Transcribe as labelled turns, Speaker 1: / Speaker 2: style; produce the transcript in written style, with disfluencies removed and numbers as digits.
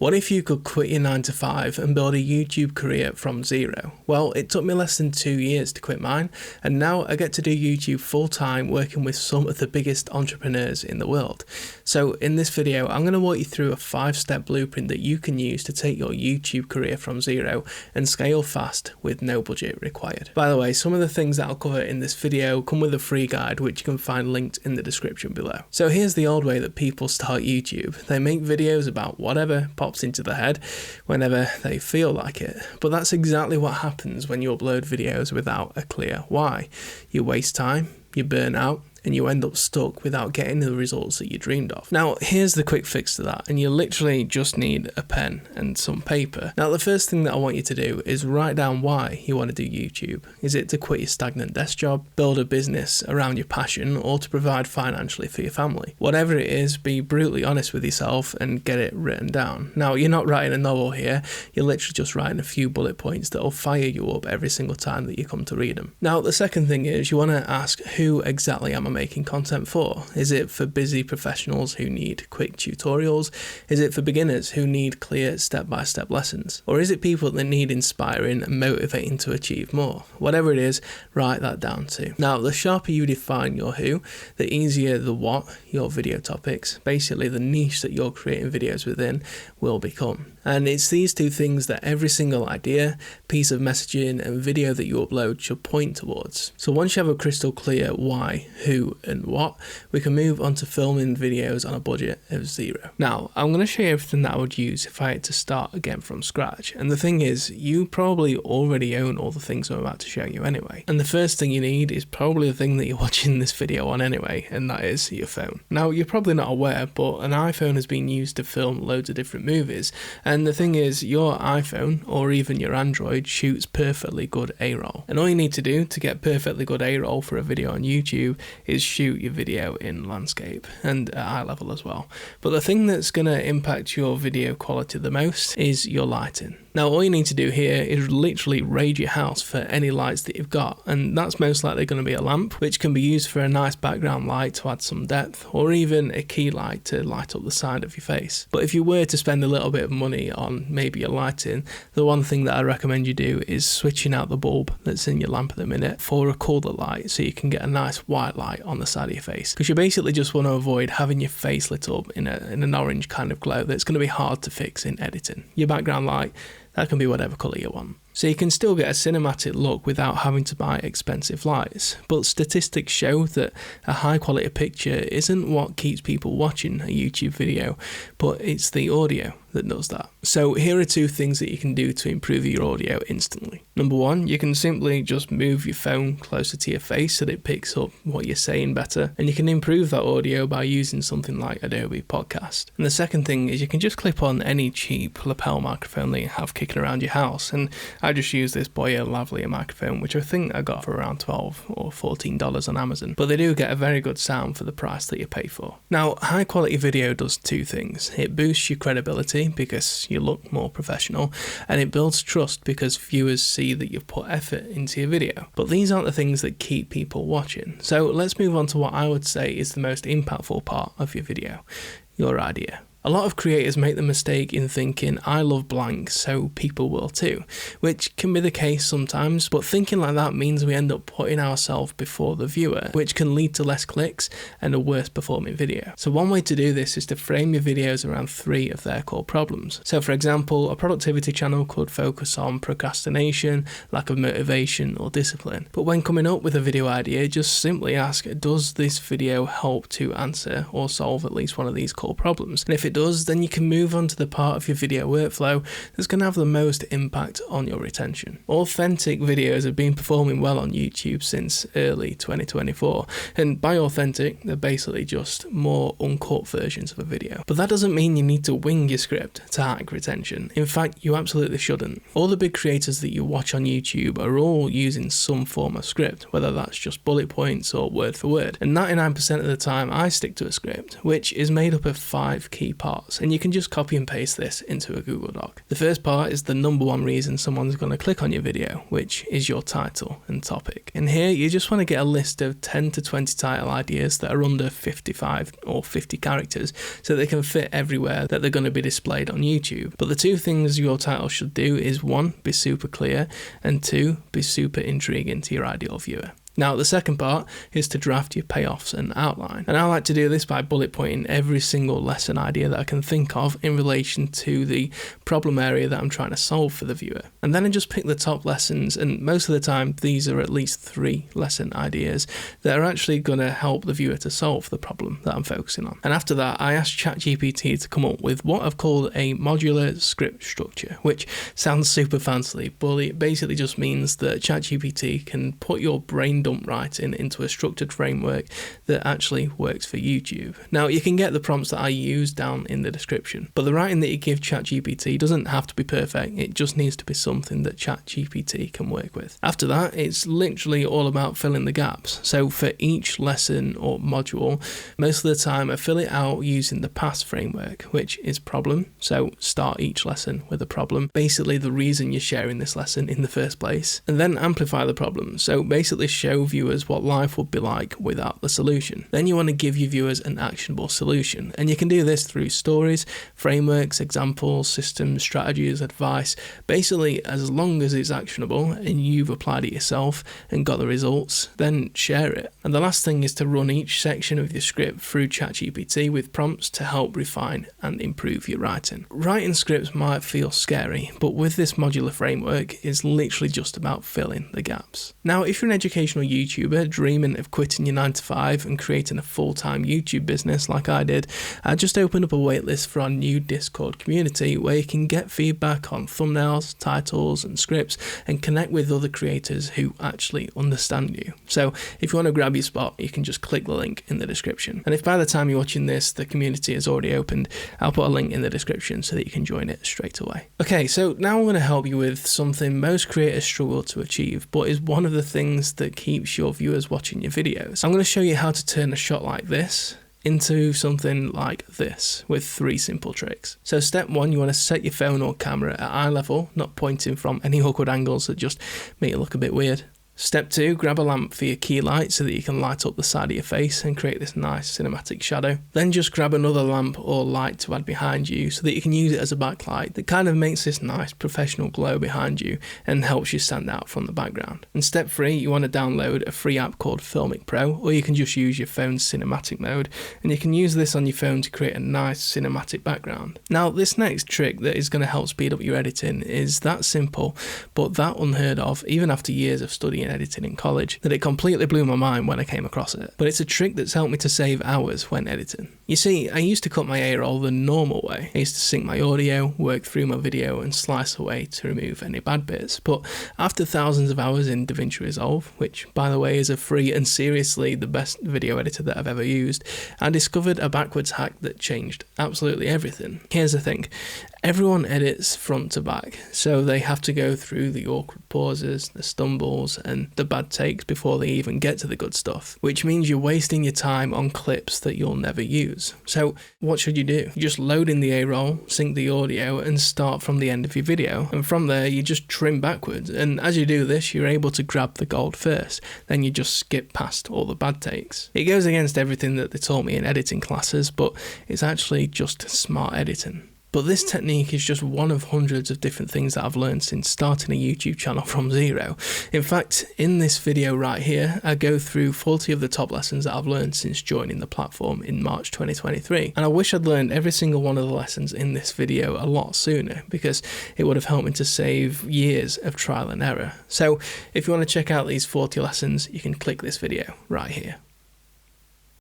Speaker 1: What if you could quit your 9 to 5 and build a YouTube career from zero? Well, it took me less than 2 years to quit mine, and now I get to do YouTube full time working with some of the biggest entrepreneurs in the world. So in this video, I'm going to walk you through a 5-step blueprint that you can use to take your YouTube career from zero and scale fast with no budget required. By the way, some of the things that I'll cover in this video come with a free guide which you can find linked in the description below. So here's the old way that people start YouTube. They make videos about whatever pops into the head whenever they feel like it. But that's exactly what happens when you upload videos without a clear why. You waste time, you burn out, and you end up stuck without getting the results that you dreamed of. Now, here's the quick fix to that, and you literally just need a pen and some paper. Now, the first thing that I want you to do is write down why you want to do YouTube. Is it to quit your stagnant desk job, build a business around your passion, or to provide financially for your family? Whatever it is, be brutally honest with yourself and get it written down. Now, you're not writing a novel here, you're literally just writing a few bullet points that will fire you up every single time that you come to read them. Now, the second thing is you want to ask, who exactly am I making content for? Is it for busy professionals who need quick tutorials? Is it for beginners who need clear step-by-step lessons? Or is it people that need inspiring and motivating to achieve more? Whatever it is, write that down too. Now, the sharper you define your who, the easier the what your video topics, basically the niche that you're creating videos within, will become. And it's these two things that every single idea, piece of messaging and video that you upload should point towards. So once you have a crystal clear why, who and what, we can move on to filming videos on a budget of zero. Now, I'm going to show you everything that I would use if I had to start again from scratch. And the thing is, you probably already own all the things I'm about to show you anyway. And the first thing you need is probably the thing that you're watching this video on anyway, and that is your phone. Now, you're probably not aware, but an iPhone has been used to film loads of different movies. And the thing is, your iPhone or even your Android shoots perfectly good A-roll. And all you need to do to get perfectly good A-roll for a video on YouTube is shoot your video in landscape and at eye level as well. But the thing that's going to impact your video quality the most is your lighting. Now, all you need to do here is literally raid your house for any lights that you've got, and that's most likely going to be a lamp, which can be used for a nice background light to add some depth, or even a key light to light up the side of your face. But if you were to spend a little bit of money on maybe your lighting, the one thing that I recommend you do is switching out the bulb that's in your lamp at the minute for a cooler light, so you can get a nice white light on the side of your face, because you basically just want to avoid having your face lit up in an orange kind of glow that's going to be hard to fix in editing. Your background light, that can be whatever colour you want. So you can still get a cinematic look without having to buy expensive lights. But statistics show that a high quality picture isn't what keeps people watching a YouTube video, but it's the audio that does that. So here are two things that you can do to improve your audio instantly. Number one, you can simply just move your phone closer to your face so that it picks up what you're saying better, and you can improve that audio by using something like Adobe Podcast. And the second thing is you can just clip on any cheap lapel microphone that you have kicking around your house, and I just use this Boya lavalier microphone, which I think I got for around $12 or $14 on Amazon, but they do get a very good sound for the price that you pay for. Now, high quality video does two things. It boosts your credibility because you look more professional, and it builds trust because viewers see that you've put effort into your video. But these aren't the things that keep people watching. So let's move on to what I would say is the most impactful part of your video, your idea. A lot of creators make the mistake in thinking, I love blank, so people will too, which can be the case sometimes, but thinking like that means we end up putting ourselves before the viewer, which can lead to less clicks and a worse performing video. So one way to do this is to frame your videos around 3 of their core problems. So for example, a productivity channel could focus on procrastination, lack of motivation, or discipline. But when coming up with a video idea, just simply ask, does this video help to answer or solve at least one of these core problems? And if it does, then you can move on to the part of your video workflow that's going to have the most impact on your retention. Authentic videos have been performing well on YouTube since early 2024, and by authentic, they're basically just more uncut versions of a video. But that doesn't mean you need to wing your script to hack retention. In fact, you absolutely shouldn't. All the big creators that you watch on YouTube are all using some form of script, whether that's just bullet points or word for word. And 99% of the time, I stick to a script, which is made up of 5 key parts, and you can just copy and paste this into a Google Doc. The first part is the number one reason someone's going to click on your video, which is your title and topic. And here you just want to get a list of 10 to 20 title ideas that are under 55 or 50 characters so they can fit everywhere that they're going to be displayed on YouTube. But the two things your title should do is 1, be super clear, and 2, be super intriguing to your ideal viewer. Now, the second part is to draft your payoffs and outline. And I like to do this by bullet pointing every single lesson idea that I can think of in relation to the problem area that I'm trying to solve for the viewer. And then I just pick the top lessons, and most of the time these are at least 3 lesson ideas that are actually going to help the viewer to solve the problem that I'm focusing on. And after that, I asked ChatGPT to come up with what I've called a modular script structure, which sounds super fancy, but it basically just means that ChatGPT can put your brain dump writing into a structured framework that actually works for YouTube. Now, you can get the prompts that I use down in the description, but the writing that you give ChatGPT doesn't have to be perfect. It just needs to be something that ChatGPT can work with. After that, it's literally all about filling the gaps. So for each lesson or module, most of the time I fill it out using the PASS framework, which is problem. So start each lesson with a problem, basically the reason you're sharing this lesson in the first place, and then amplify the problem. So basically show viewers what life would be like without the solution. Then you want to give your viewers an actionable solution, and you can do this through stories, frameworks, examples, systems, strategies, advice. Basically, as long as it's actionable and you've applied it yourself and got the results, then share it. And the last thing is to run each section of your script through ChatGPT with prompts to help refine and improve your writing. Writing scripts might feel scary, but with this modular framework, it's literally just about filling the gaps. Now, if you're an educational YouTuber dreaming of quitting your 9 to 5 and creating a full-time YouTube business like I did, I just opened up a waitlist for our new Discord community where you can get feedback on thumbnails, titles and scripts and connect with other creators who actually understand you. So if you want to grab your spot, you can just click the link in the description. And if by the time you're watching this the community has already opened, I'll put a link in the description so that you can join it straight away. Okay, so now I'm going to help you with something most creators struggle to achieve, but is one of the things that keeps your viewers watching your videos. I'm going to show you how to turn a shot like this into something like this with 3 simple tricks. So step 1, you want to set your phone or camera at eye level, not pointing from any awkward angles that just make it look a bit weird. Step 2, grab a lamp for your key light so that you can light up the side of your face and create this nice cinematic shadow. Then just grab another lamp or light to add behind you so that you can use it as a backlight that kind of makes this nice professional glow behind you and helps you stand out from the background. And step 3, you want to download a free app called Filmic Pro, or you can just use your phone's cinematic mode, and you can use this on your phone to create a nice cinematic background. Now, this next trick that is going to help speed up your editing is that simple, but that unheard of, even after years of studying editing in college, that it completely blew my mind when I came across it. But it's a trick that's helped me to save hours when editing. You see, I used to cut my A-roll the normal way. I used to sync my audio, work through my video and slice away to remove any bad bits. But after thousands of hours in DaVinci Resolve, which by the way is a free and seriously the best video editor that I've ever used, I discovered a backwards hack that changed absolutely everything. Here's the thing. Everyone edits front to back, so they have to go through the awkward pauses, the stumbles, and the bad takes before they even get to the good stuff, which means you're wasting your time on clips that you'll never use. So what should you do? You just load in the A-roll, sync the audio, and start from the end of your video, and from there you just trim backwards, and as you do this you're able to grab the gold first, then you just skip past all the bad takes. It goes against everything that they taught me in editing classes, but it's actually just smart editing. But this technique is just one of hundreds of different things that I've learned since starting a YouTube channel from zero. In fact, in this video right here, I go through 40 of the top lessons that I've learned since joining the platform in March 2023. And I wish I'd learned every single one of the lessons in this video a lot sooner, because it would have helped me to save years of trial and error. So if you want to check out these 40 lessons, you can click this video right here.